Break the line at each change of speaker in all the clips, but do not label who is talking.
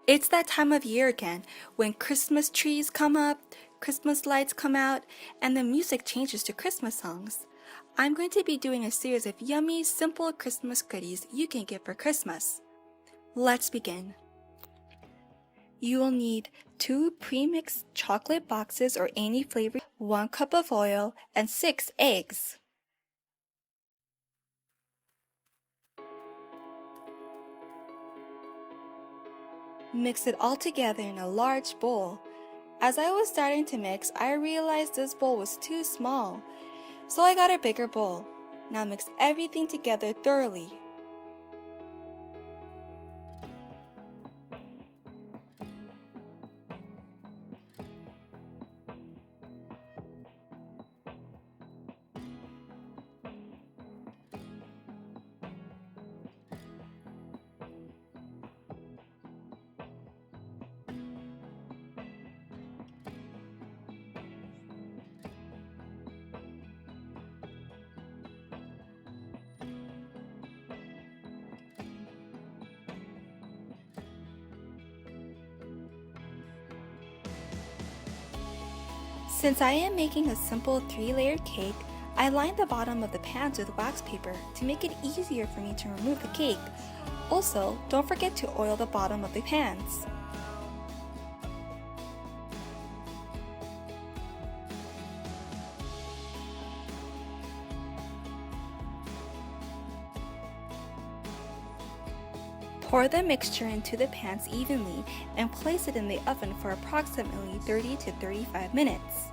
It's that time of year again when Christmas trees come up, Christmas lights come out, and the music changes to Christmas songs. I'm going to be doing a series of yummy, simple Christmas goodies you can get for Christmas. Let's begin. You will need 2 pre-mixed chocolate boxes or any flavor, 1 cup of oil, and 6 eggs. Mix it all together in a large bowl. As I was starting to mix, I realized this bowl was too small, so I got a bigger bowl. Now mix everything together thoroughly. Since I am making a simple 3-layered cake, I lined the bottom of the pans with wax paper to make it easier for me to remove the cake. Also, don't forget to oil the bottom of the pans. Pour the mixture into the pans evenly and place it in the oven for approximately 30 to 35 minutes.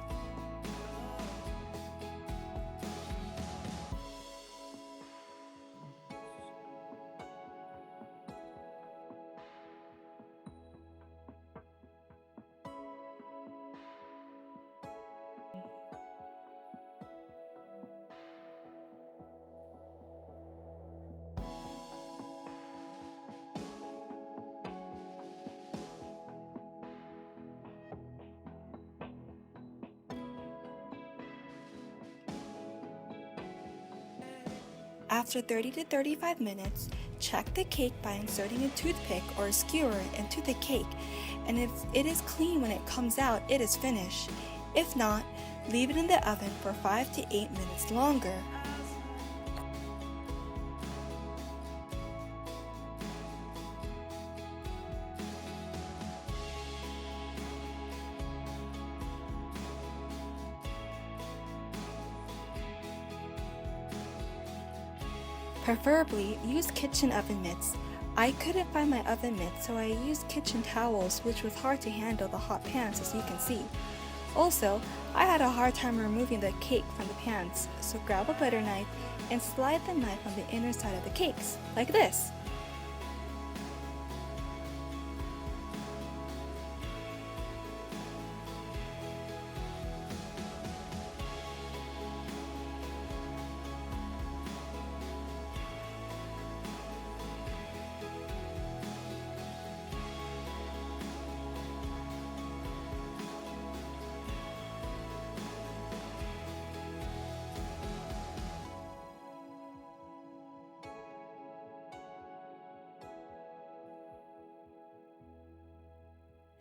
After 30 to 35 minutes, check the cake by inserting a toothpick or a skewer into the cake, and if it is clean when it comes out, it is finished. If not, leave it in the oven for 5 to 8 minutes longer. Preferably, use kitchen oven mitts. I couldn't find my oven mitts, so I used kitchen towels, which was hard to handle the hot pans, as you can see. Also, I had a hard time removing the cake from the pans, so grab a butter knife and slide the knife on the inner side of the cakes, like this.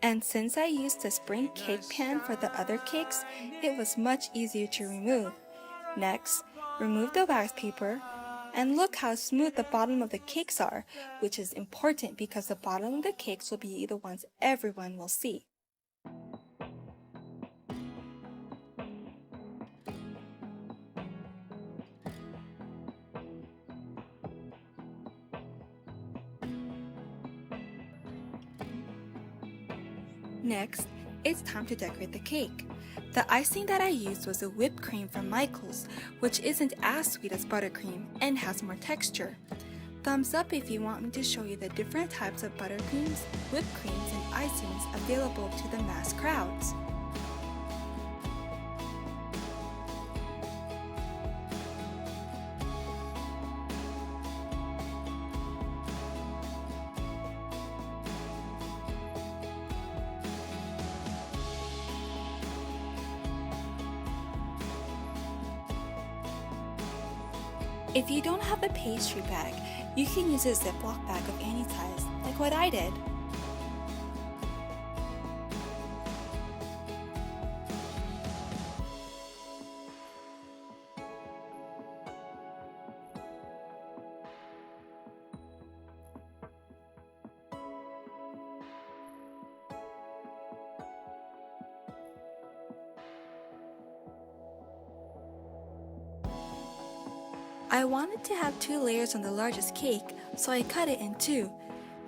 And since I used a spring cake pan for the other cakes, it was much easier to remove. Next, remove the wax paper, and look how smooth the bottom of the cakes are, which is important because the bottom of the cakes will be the ones everyone will see. Next, it's time to decorate the cake. The icing that I used was a whipped cream from Michael's, which isn't as sweet as buttercream and has more texture. Thumbs up if you want me to show you the different types of buttercreams, whipped creams, and icings available to the mass crowds. If you don't have a pastry bag, you can use a Ziploc bag of any size, like what I did. I wanted to have 2 layers on the largest cake, so I cut it in 2.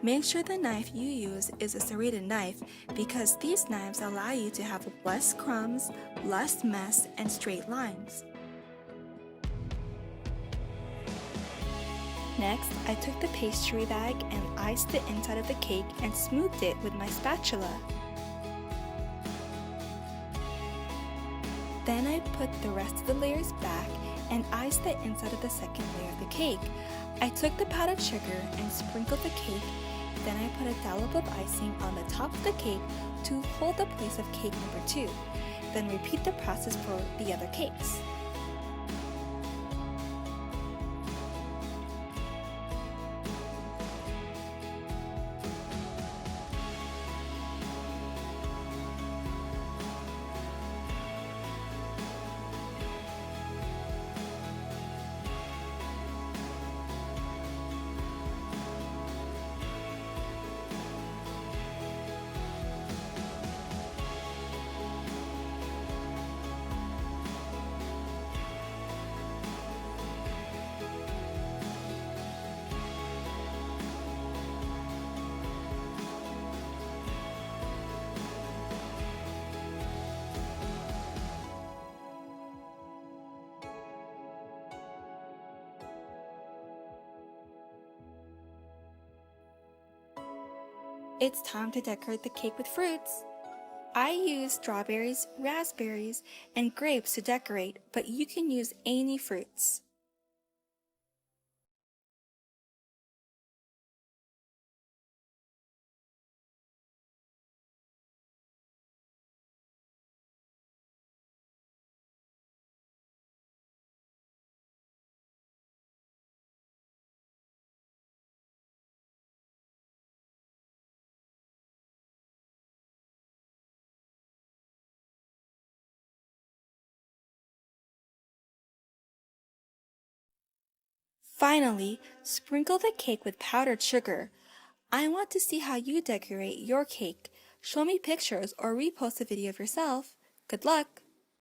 Make sure the knife you use is a serrated knife because these knives allow you to have less crumbs, less mess, and straight lines. Next, I took the pastry bag and iced the inside of the cake and smoothed it with my spatula. Then I put the rest of the layers back and iced the inside of the second layer of the cake. I took the powdered sugar and sprinkled the cake. Then I put a dollop of icing on the top of the cake to hold the place of cake number 2. Then repeat the process for the other cakes. It's time to decorate the cake with fruits. I use strawberries, raspberries, and grapes to decorate, but you can use any fruits. Finally, sprinkle the cake with powdered sugar. I want to see how you decorate your cake. Show me pictures or repost a video of yourself. Good luck!